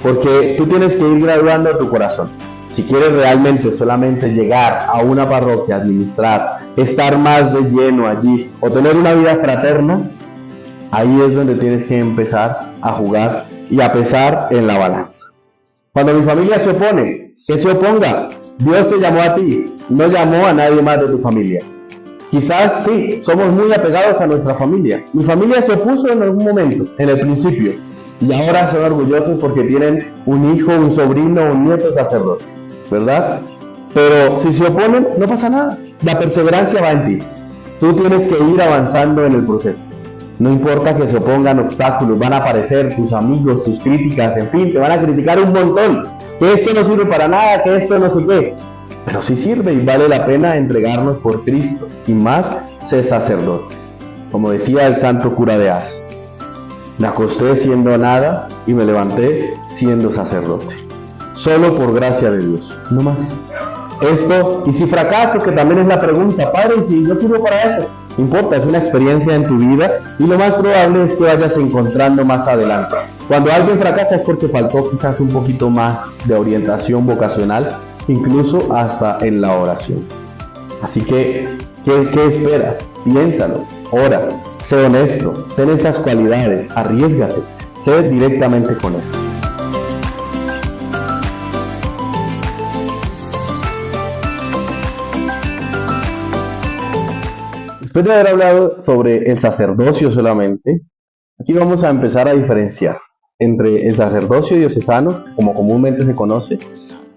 Porque tú tienes que ir graduando tu corazón. Si quieres realmente solamente llegar a una parroquia, administrar, estar más de lleno allí o tener una vida fraterna, ahí es donde tienes que empezar a jugar y a pesar en la balanza. Cuando mi familia se opone, que se oponga. Dios te llamó a ti, no llamó a nadie más de tu familia. Quizás sí, somos muy apegados a nuestra familia. Mi familia se opuso en algún momento, en el principio, y ahora son orgullosos porque tienen un hijo, un sobrino, un nieto sacerdote, ¿verdad? Pero si se oponen, no pasa nada. La perseverancia va en ti. Tú tienes que ir avanzando en el proceso. No importa que se opongan obstáculos, van a aparecer tus amigos, tus críticas, en fin, te van a criticar un montón. Que esto no sirve para nada, que esto no sé qué. Pero sí sirve y vale la pena entregarnos por Cristo, y más ser sacerdotes. Como decía el santo cura de Ars, me acosté siendo nada y me levanté siendo sacerdote. Solo por gracia de Dios, no más. Esto, y si fracaso, que también es la pregunta, Padre, si no sirvo para eso, no importa, es una experiencia en tu vida y lo más probable es que vayas encontrando más adelante. Cuando alguien fracasa es porque faltó quizás un poquito más de orientación vocacional, incluso hasta en la oración. Así que, ¿qué esperas? Piénsalo, ora, sé honesto, ten esas cualidades, arriésgate, sé directamente con eso. Después de haber hablado sobre el sacerdocio solamente, aquí vamos a empezar a diferenciar entre el sacerdocio diocesano, como comúnmente se conoce,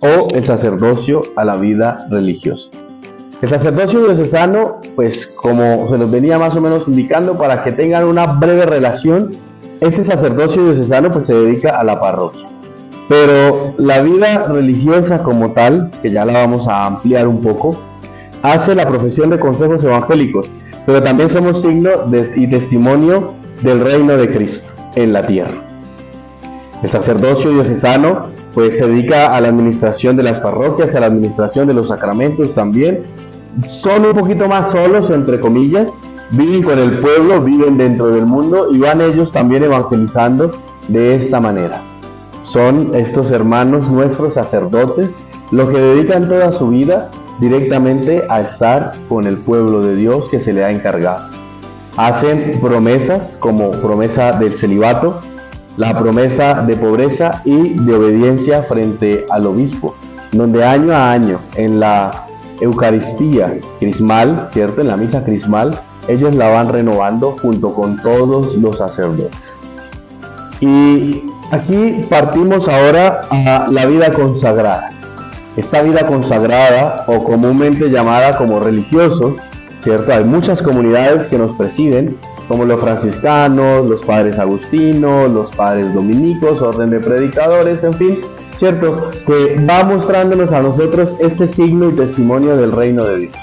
o el sacerdocio a la vida religiosa. El sacerdocio diocesano, pues como se los venía más o menos indicando, para que tengan una breve relación, ese sacerdocio diocesano pues se dedica a la parroquia. Pero la vida religiosa como tal, que ya la vamos a ampliar un poco, hace la profesión de consejos evangélicos, pero también somos signo y testimonio del reino de Cristo en la tierra. El sacerdocio diocesano pues se dedica a la administración de las parroquias, a la administración de los sacramentos también. Son un poquito más solos, entre comillas, viven con el pueblo, viven dentro del mundo y van ellos también evangelizando de esta manera. Son estos hermanos nuestros sacerdotes los que dedican toda su vida directamente a estar con el pueblo de Dios que se le ha encargado. Hacen promesas como promesa del celibato, la promesa de pobreza y de obediencia frente al obispo, donde año a año en la Eucaristía crismal, ¿cierto? En la misa crismal, ellos la van renovando junto con todos los sacerdotes. Y aquí partimos ahora a la vida consagrada. Esta vida consagrada, o comúnmente llamada como religiosos, ¿cierto? Hay muchas comunidades que nos presiden, como los franciscanos, los padres agustinos, los padres dominicos, orden de predicadores, en fin, ¿cierto? Que va mostrándonos a nosotros este signo y testimonio del reino de Dios.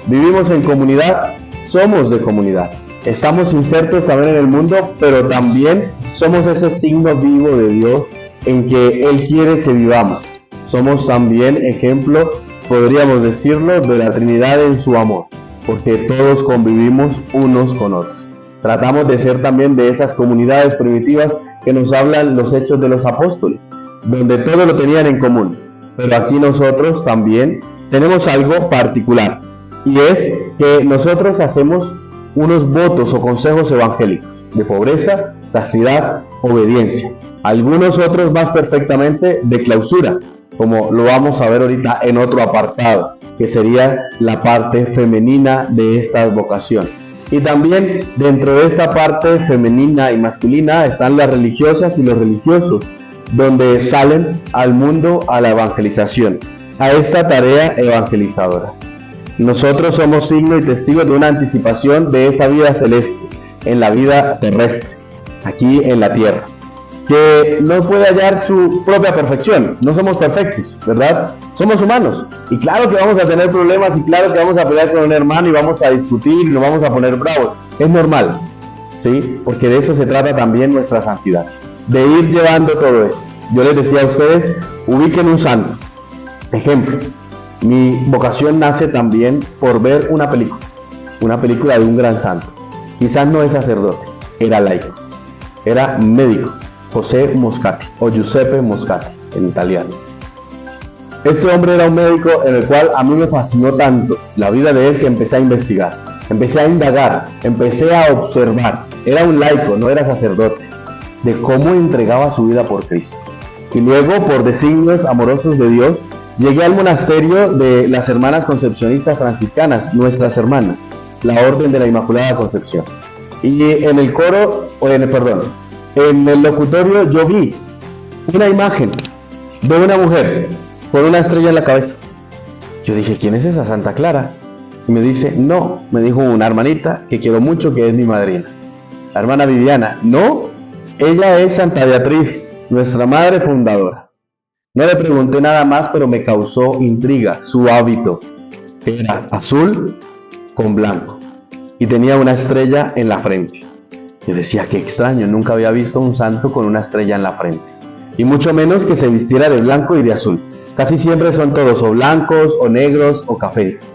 Vivimos en comunidad, somos de comunidad. Estamos insertos también en el mundo, pero también somos ese signo vivo de Dios en que Él quiere que vivamos. Somos también ejemplo, podríamos decirlo, de la Trinidad en su amor, porque todos convivimos unos con otros. Tratamos de ser también de esas comunidades primitivas que nos hablan los Hechos de los Apóstoles, donde todo lo tenían en común. Pero aquí nosotros también tenemos algo particular, y es que nosotros hacemos unos votos o consejos evangélicos de pobreza, castidad, obediencia. Algunos otros más perfectamente de clausura, como lo vamos a ver ahorita en otro apartado, que sería la parte femenina de esta vocación. Y también dentro de esa parte femenina y masculina están las religiosas y los religiosos, donde salen al mundo a la evangelización, a esta tarea evangelizadora. Nosotros somos signo y testigos de una anticipación de esa vida celeste en la vida terrestre, aquí en la tierra, que no puede hallar su propia perfección. No somos perfectos, ¿verdad? Somos humanos, y claro que vamos a tener problemas, y claro que vamos a pelear con un hermano, y vamos a discutir, y nos vamos a poner bravos. Es normal, ¿sí? Porque de eso se trata también nuestra santidad, de ir llevando todo eso. Yo les decía a ustedes, ubiquen un santo. Ejemplo, mi vocación nace también por ver una película de un gran santo. Quizás no es sacerdote, era laico, era médico, José Moscati, o Giuseppe Moscati en italiano. Este hombre era un médico en el cual a mí me fascinó tanto la vida de él que empecé a investigar, empecé a indagar, empecé a observar. Era un laico, no era sacerdote, de cómo entregaba su vida por Cristo. Y luego, por designios amorosos de Dios, llegué al monasterio de las hermanas concepcionistas franciscanas, nuestras hermanas, la Orden de la Inmaculada Concepción. Y en el coro, en el locutorio yo vi una imagen de una mujer con una estrella en la cabeza. Yo dije, ¿quién es esa? Santa Clara. Y me dice, no, me dijo una hermanita que quiero mucho, que es mi madrina, la hermana Viviana. No, ella es Santa Beatriz, nuestra madre fundadora. No le pregunté nada más, pero me causó intriga su hábito, que era azul con blanco y tenía una estrella en la frente. Yo decía, qué extraño, nunca había visto un santo con una estrella en la frente, y mucho menos que se vistiera de blanco y de azul. Casi siempre son todos o blancos o negros o cafés.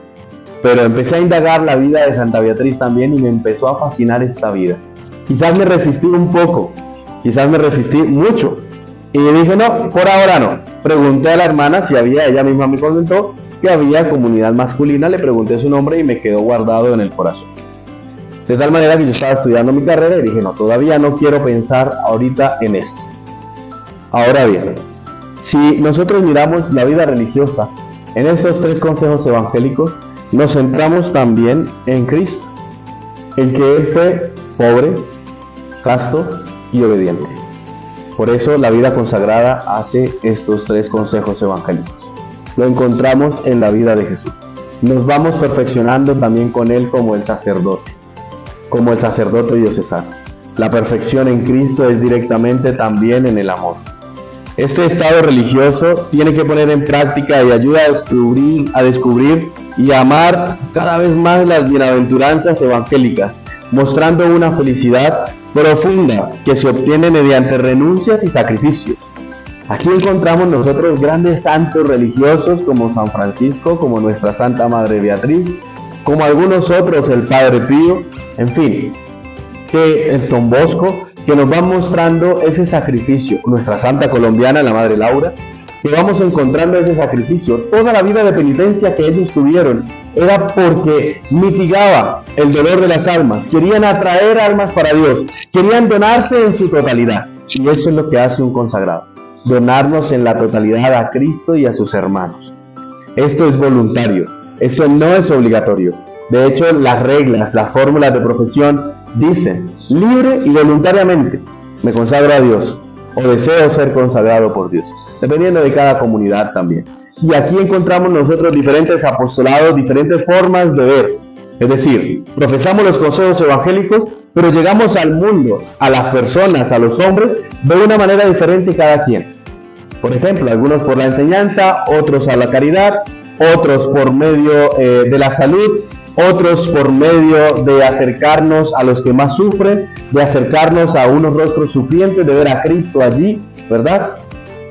Pero empecé a indagar la vida de Santa Beatriz también y me empezó a fascinar esta vida. Quizás me resistí un poco, quizás me resistí mucho. Y dije, no, por ahora no. Pregunté a la hermana si había, ella misma me comentó que había comunidad masculina, le pregunté su nombre y me quedó guardado en el corazón. De tal manera que yo estaba estudiando mi carrera y dije, no, todavía no quiero pensar ahorita en esto. Ahora bien, si nosotros miramos la vida religiosa, en estos 3 consejos evangélicos, nos centramos también en Cristo, el que Él fue pobre, casto y obediente. Por eso la vida consagrada hace estos 3 consejos evangélicos. Lo encontramos en la vida de Jesús. Nos vamos perfeccionando también con Él como el sacerdote diocesano. La perfección en Cristo es directamente también en el amor. Este estado religioso tiene que poner en práctica y ayuda a descubrir y amar cada vez más las bienaventuranzas evangélicas, mostrando una felicidad profunda que se obtiene mediante renuncias y sacrificios. Aquí encontramos nosotros grandes santos religiosos como San Francisco, como nuestra Santa Madre Beatriz, como algunos otros, el Padre Pío, en fin, que el Don Bosco, que nos van mostrando ese sacrificio, nuestra Santa Colombiana, la Madre Laura, que vamos encontrando ese sacrificio. Toda la vida de penitencia que ellos tuvieron era porque mitigaba el dolor de las almas, querían atraer almas para Dios, querían donarse en su totalidad, y eso es lo que hace un consagrado, donarnos en la totalidad a Cristo y a sus hermanos. Esto es voluntario, esto no es obligatorio. De hecho, las reglas, las fórmulas de profesión dicen, libre y voluntariamente, me consagro a Dios, o deseo ser consagrado por Dios, dependiendo de cada comunidad también. Y aquí encontramos nosotros diferentes apostolados, diferentes formas de ver. Es decir, profesamos los consejos evangélicos, pero llegamos al mundo, a las personas, a los hombres, de una manera diferente cada quien. Por ejemplo, algunos por la enseñanza, otros a la caridad, otros por medio de la salud, otros por medio de acercarnos a los que más sufren, de acercarnos a unos rostros sufrientes, de ver a Cristo allí, ¿verdad?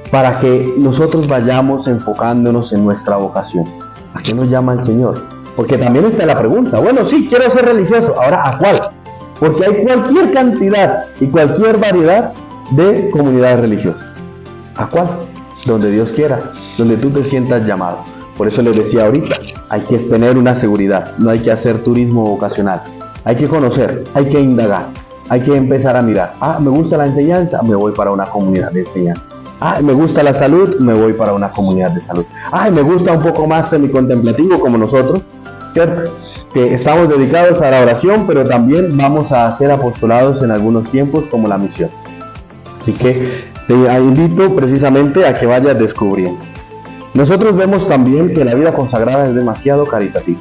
Para que nosotros vayamos enfocándonos en nuestra vocación. ¿A qué nos llama el Señor? Porque también está la pregunta, bueno, sí, quiero ser religioso, ahora ¿a cuál? Porque hay cualquier cantidad y cualquier variedad de comunidades religiosas. ¿A cuál? Donde Dios quiera, donde tú te sientas llamado. Por eso les decía ahorita, hay que tener una seguridad, no hay que hacer turismo vocacional. Hay que conocer, hay que indagar, hay que empezar a mirar. Me gusta la enseñanza, me voy para una comunidad de enseñanza. Me gusta la salud, me voy para una comunidad de salud. Me gusta un poco más semicontemplativo como nosotros, ¿cierto? Que estamos dedicados a la oración, pero también vamos a hacer apostolados en algunos tiempos como la misión. Así que te invito precisamente a que vayas descubriendo. Nosotros vemos también que la vida consagrada es demasiado caritativa.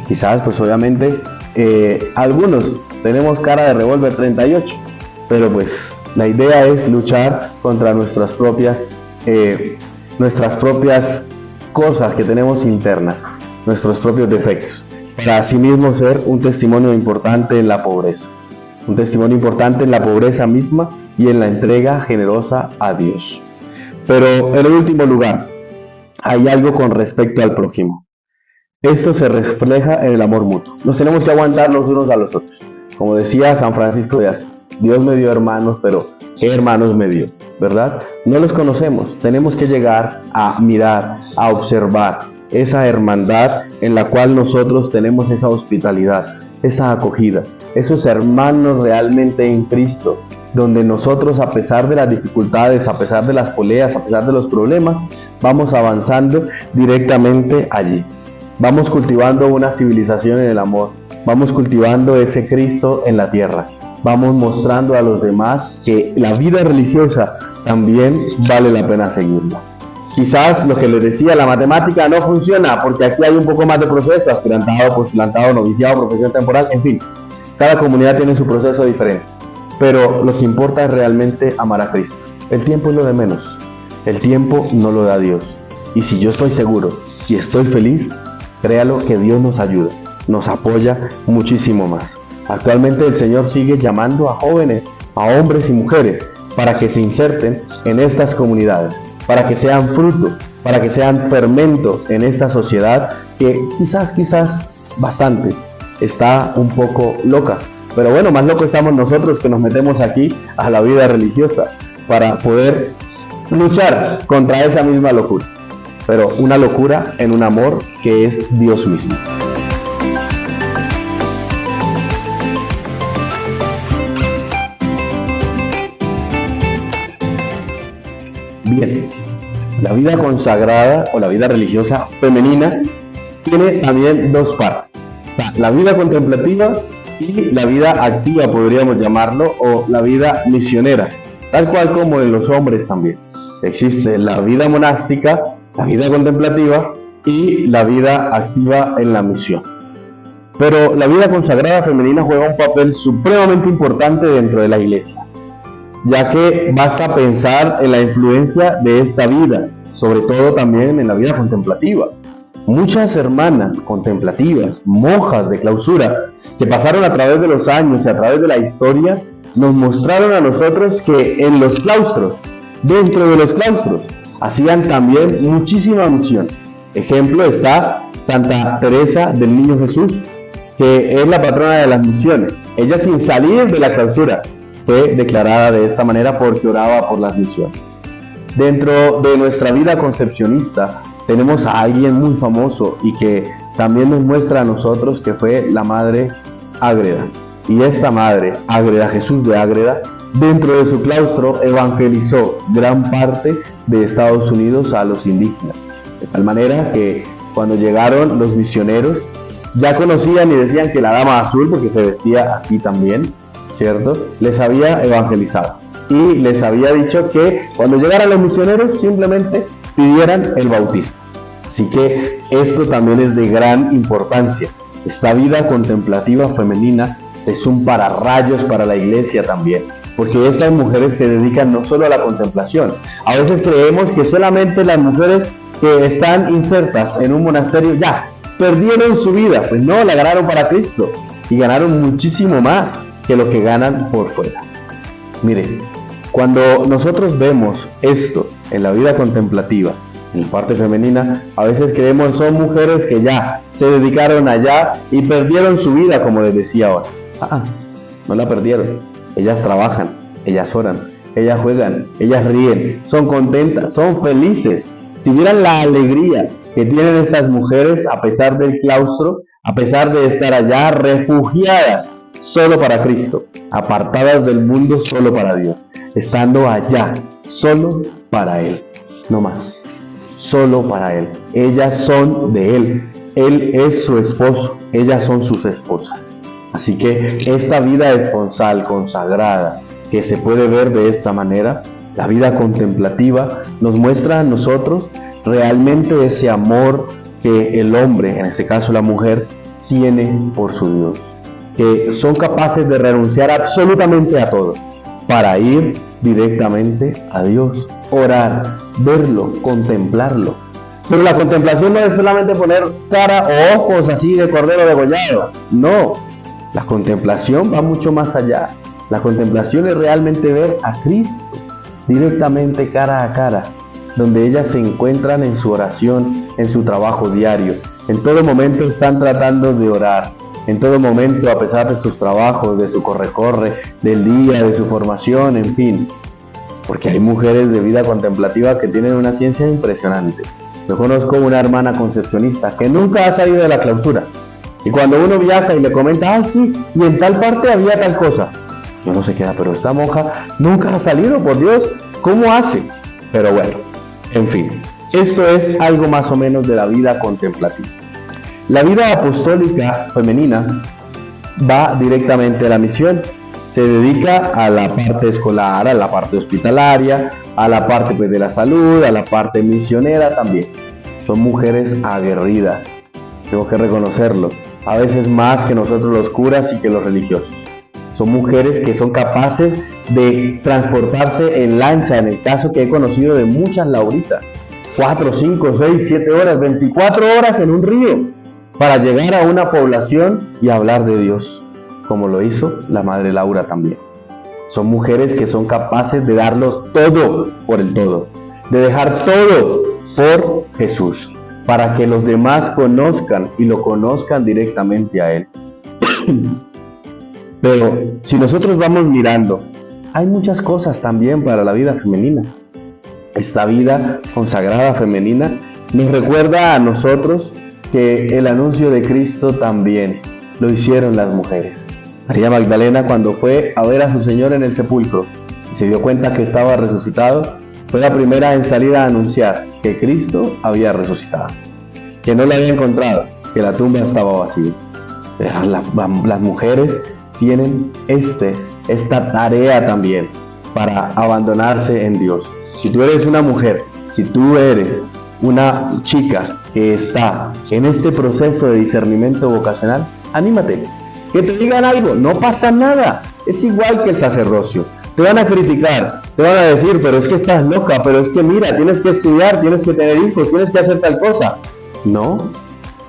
Quizás, pues obviamente, algunos tenemos cara de revólver 38, pero pues la idea es luchar contra nuestras propias cosas que tenemos internas, nuestros propios defectos, para asimismo ser un testimonio importante en la pobreza, un testimonio importante en la pobreza misma y en la entrega generosa a Dios. Pero en el último lugar, hay algo con respecto al prójimo. Esto se refleja en el amor mutuo. Nos tenemos que aguantar los unos a los otros. Como decía San Francisco de Asís, Dios me dio hermanos, pero ¿qué hermanos me dio? ¿Verdad? No los conocemos, tenemos que llegar a mirar, a observar esa hermandad en la cual nosotros tenemos esa hospitalidad, esa acogida, esos hermanos realmente en Cristo, donde nosotros, a pesar de las dificultades, a pesar de las poleas, a pesar de los problemas, vamos avanzando directamente allí. Vamos cultivando una civilización en el amor, vamos cultivando ese Cristo en la tierra, vamos mostrando a los demás que la vida religiosa también vale la pena seguirla. Quizás lo que les decía, la matemática no funciona porque aquí hay un poco más de proceso, aspirantado, postulantado, noviciado, profesión temporal, en fin, cada comunidad tiene su proceso diferente, pero lo que importa es realmente amar a Cristo. El tiempo es lo de menos, el tiempo no lo da Dios, y si yo estoy seguro y estoy feliz, créalo que Dios nos ayuda, nos apoya muchísimo más. Actualmente el Señor sigue llamando a jóvenes, a hombres y mujeres, para que se inserten en estas comunidades, para que sean fruto, para que sean fermento en esta sociedad que quizás bastante está un poco loca. Pero bueno, más loco estamos nosotros que nos metemos aquí a la vida religiosa para poder luchar contra esa misma locura. Pero una locura en un amor que es Dios mismo. Bien, la vida consagrada o la vida religiosa femenina tiene también dos partes. La vida contemplativa y la vida activa, podríamos llamarlo, o la vida misionera, tal cual como en los hombres también. Existe la vida monástica, la vida contemplativa y la vida activa en la misión. Pero la vida consagrada femenina juega un papel supremamente importante dentro de la iglesia, ya que basta pensar en la influencia de esta vida, sobre todo también en la vida contemplativa. Muchas hermanas contemplativas, monjas de clausura, que pasaron a través de los años y a través de la historia, nos mostraron a nosotros que en los claustros, dentro de los claustros, hacían también muchísima misión. Ejemplo está Santa Teresa del Niño Jesús, que es la patrona de las misiones. Ella, sin salir de la clausura, fue declarada de esta manera porque oraba por las misiones. Dentro de nuestra vida concepcionista tenemos a alguien muy famoso y que también nos muestra a nosotros, que fue la Madre Ágreda. Y esta Madre Ágreda, Jesús de Ágreda, dentro de su claustro evangelizó gran parte de Estados Unidos a los indígenas. De tal manera que cuando llegaron los misioneros ya conocían y decían que la Dama Azul, porque se vestía así también, ¿cierto?, les había evangelizado y les había dicho que cuando llegaran los misioneros simplemente pidieran el bautismo. Así que esto también es de gran importancia. Esta vida contemplativa femenina es un pararrayos para la iglesia también, porque estas mujeres se dedican no solo a la contemplación. A veces creemos que solamente las mujeres que están insertas en un monasterio ya perdieron su vida. Pues no, la ganaron para Cristo y ganaron muchísimo más que lo que ganan por fuera. Miren, cuando nosotros vemos esto en la vida contemplativa, en la parte femenina, a veces creemos son mujeres que ya se dedicaron allá y perdieron su vida, como les decía ahora. No la perdieron. Ellas trabajan, ellas oran, ellas juegan, ellas ríen, son contentas, son felices. Si vieran la alegría que tienen estas mujeres a pesar del claustro, a pesar de estar allá refugiadas solo para Cristo, apartadas del mundo solo para Dios, estando allá solo para Él, no más, solo para Él. Ellas son de Él, Él es su esposo, ellas son sus esposas. Así que esta vida esponsal, consagrada, que se puede ver de esta manera, la vida contemplativa, nos muestra a nosotros realmente ese amor que el hombre, en este caso la mujer, tiene por su Dios, que son capaces de renunciar absolutamente a todo para ir directamente a Dios, orar, verlo, contemplarlo. Pero la contemplación no es solamente poner cara o ojos así de cordero degollado, no. La contemplación va mucho más allá. La contemplación es realmente ver a Cristo directamente cara a cara, donde ellas se encuentran en su oración, en su trabajo diario. En todo momento están tratando de orar, en todo momento, a pesar de sus trabajos, de su corre-corre, del día, de su formación, en fin. Porque hay mujeres de vida contemplativa que tienen una ciencia impresionante. Yo conozco una hermana concepcionista que nunca ha salido de la clausura. Y cuando uno viaja y le comenta, sí, y en tal parte había tal cosa. Yo no sé qué era, pero esta monja nunca ha salido, por Dios, ¿cómo hace? Pero bueno, en fin, esto es algo más o menos de la vida contemplativa. La vida apostólica femenina va directamente a la misión. Se dedica a la parte escolar, a la parte hospitalaria, a la parte de la salud, a la parte misionera también. Son mujeres aguerridas, tengo que reconocerlo, a veces más que nosotros los curas y que los religiosos. Son mujeres que son capaces de transportarse en lancha, en el caso que he conocido de muchas Lauritas, 4, 5, 6, 7 horas, 24 horas en un río, para llegar a una población y hablar de Dios, como lo hizo la Madre Laura también. Son mujeres que son capaces de darlo todo por el todo, de dejar todo por Jesús, para que los demás conozcan y lo conozcan directamente a Él. Pero si nosotros vamos mirando, hay muchas cosas también para la vida femenina. Esta vida consagrada femenina nos recuerda a nosotros que el anuncio de Cristo también lo hicieron las mujeres. María Magdalena, cuando fue a ver a su Señor en el sepulcro y se dio cuenta que estaba resucitado, fue la primera en salir a anunciar que Cristo había resucitado, que no lo había encontrado, que la tumba estaba vacía. Las mujeres tienen esta tarea también para abandonarse en Dios. Si tú eres una mujer, si tú eres una chica que está en este proceso de discernimiento vocacional, anímate. Que te digan algo, no pasa nada, es igual que el sacerdocio. Te van a criticar, te van a decir, pero es que estás loca, pero es que mira, tienes que estudiar, tienes que tener hijos, tienes que hacer tal cosa. No,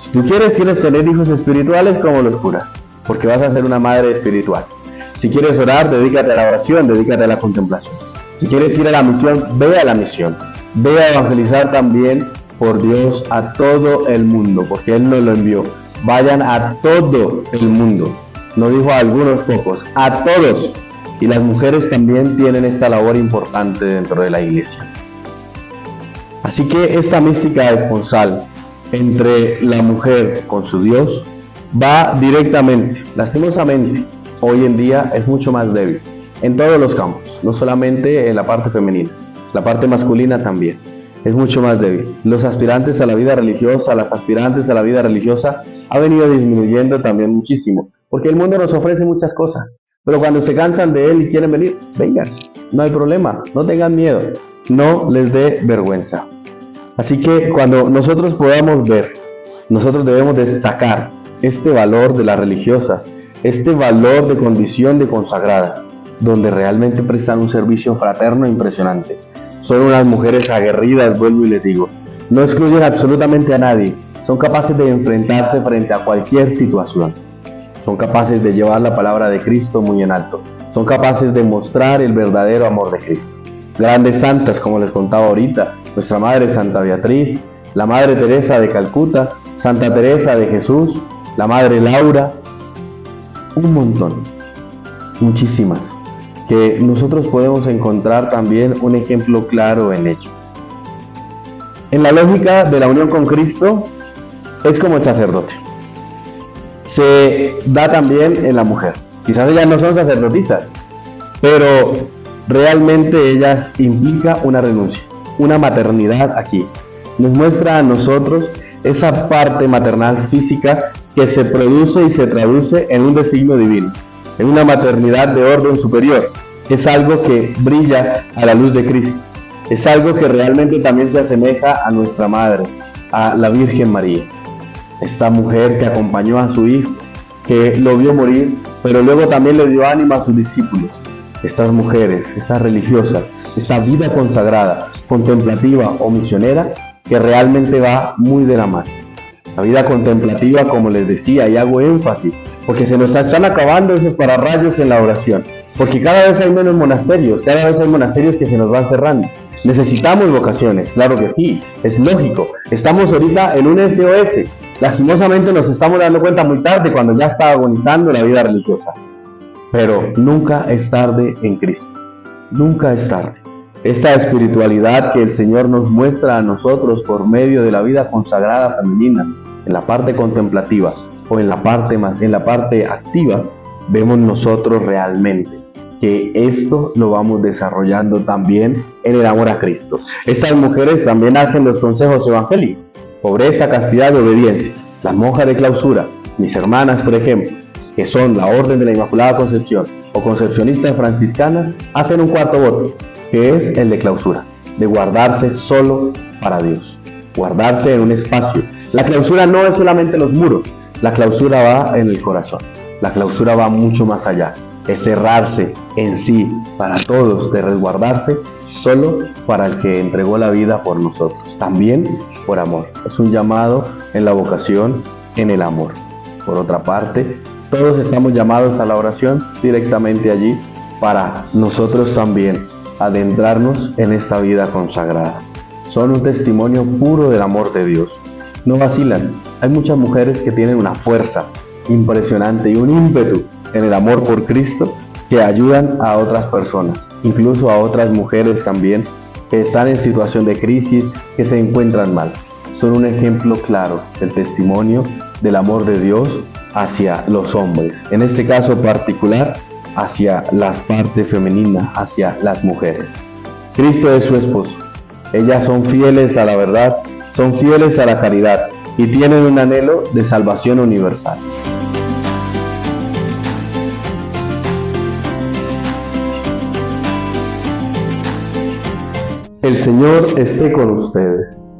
si tú quieres, tienes que tener hijos espirituales como los curas, porque vas a ser una madre espiritual. Si quieres orar, dedícate a la oración, dedícate a la contemplación. Si quieres ir a la misión, ve a la misión. Ve a evangelizar también por Dios a todo el mundo, porque Él nos lo envió. Vayan a todo el mundo, no dijo a algunos pocos, a todos. Y las mujeres también tienen esta labor importante dentro de la iglesia. Así que esta mística esponsal entre la mujer con su Dios va directamente, lastimosamente, hoy en día es mucho más débil en todos los campos, no solamente en la parte femenina, la parte masculina también es mucho más débil. Los aspirantes a la vida religiosa, las aspirantes a la vida religiosa ha venido disminuyendo también muchísimo, porque el mundo nos ofrece muchas cosas, pero cuando se cansan de él y quieren venir, vengan, no hay problema, no tengan miedo, no les dé vergüenza. Así que cuando nosotros podamos ver, nosotros debemos destacar este valor de las religiosas, este valor de condición de consagradas, donde realmente prestan un servicio fraterno impresionante. Son unas mujeres aguerridas, vuelvo y les digo, no excluyen absolutamente a nadie, son capaces de enfrentarse frente a cualquier situación, son capaces de llevar la palabra de Cristo muy en alto, son capaces de mostrar el verdadero amor de Cristo. Grandes santas, como les contaba ahorita, nuestra Madre Santa Beatriz, la Madre Teresa de Calcuta, Santa Teresa de Jesús, la Madre Laura, un montón, muchísimas, que nosotros podemos encontrar también un ejemplo claro en ello. En la lógica de la unión con Cristo, es como el sacerdote. Se da también en la mujer. Quizás ellas no son sacerdotisas, pero realmente ellas implica una renuncia, una maternidad aquí. Nos muestra a nosotros esa parte maternal física que se produce y se traduce en un designio divino, en una maternidad de orden superior. Es algo que brilla a la luz de Cristo. Es algo que realmente también se asemeja a nuestra Madre, a la Virgen María. Esta mujer que acompañó a su hijo, que lo vio morir, pero luego también le dio ánimo a sus discípulos. Estas mujeres, estas religiosas, esta vida consagrada, contemplativa o misionera, que realmente va muy de la mano. La vida contemplativa, como les decía, y hago énfasis, porque se nos están acabando esos pararrayos en la oración, porque cada vez hay menos monasterios, cada vez hay monasterios que se nos van cerrando. Necesitamos vocaciones, claro que sí, es lógico. Estamos ahorita en un SOS, Lastimosamente nos estamos dando cuenta muy tarde, cuando ya está agonizando la vida religiosa. Pero nunca es tarde en Cristo. Nunca es tarde. Esta espiritualidad que el Señor nos muestra a nosotros por medio de la vida consagrada femenina, en la parte contemplativa o en la parte activa, vemos nosotros realmente que esto lo vamos desarrollando también en el amor a Cristo. Estas mujeres también hacen los consejos evangélicos: pobreza, castidad y obediencia. Las monjas de clausura, mis hermanas por ejemplo, que son la Orden de la Inmaculada Concepción o concepcionistas franciscanas, hacen un cuarto voto, que es el de clausura, de guardarse solo para Dios, guardarse en un espacio. La clausura no es solamente los muros, la clausura va en el corazón, la clausura va mucho más allá, es cerrarse en sí para todos, de resguardarse solo para el que entregó la vida por nosotros, también por amor. Es un llamado en la vocación, en el amor. Por otra parte, todos estamos llamados a la oración directamente allí para nosotros también adentrarnos en esta vida consagrada. Son un testimonio puro del amor de Dios. No vacilan. Hay muchas mujeres que tienen una fuerza impresionante y un ímpetu en el amor por Cristo que ayudan a otras personas, incluso a otras mujeres también que están en situación de crisis, que se encuentran mal. Son un ejemplo claro del testimonio del amor de Dios hacia los hombres, en este caso particular hacia la parte femenina, hacia las mujeres. Cristo es su esposo. Ellas son fieles a la verdad, son fieles a la caridad y tienen un anhelo de salvación universal. El Señor esté con ustedes.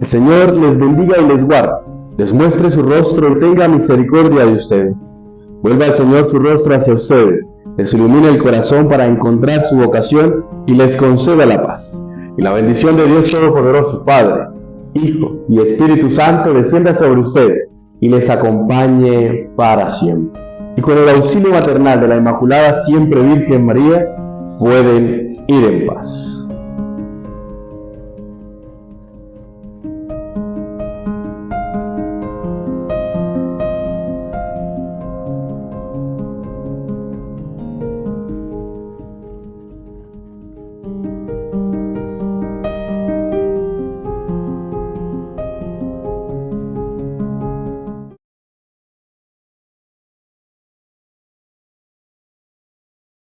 El Señor les bendiga y les guarde, les muestre su rostro y tenga misericordia de ustedes. Vuelva el Señor su rostro hacia ustedes, les ilumine el corazón para encontrar su vocación y les conceda la paz. Y la bendición de Dios Todopoderoso, Padre, Hijo y Espíritu Santo descienda sobre ustedes y les acompañe para siempre. Y con el auxilio maternal de la Inmaculada Siempre Virgen María, pueden ir en paz.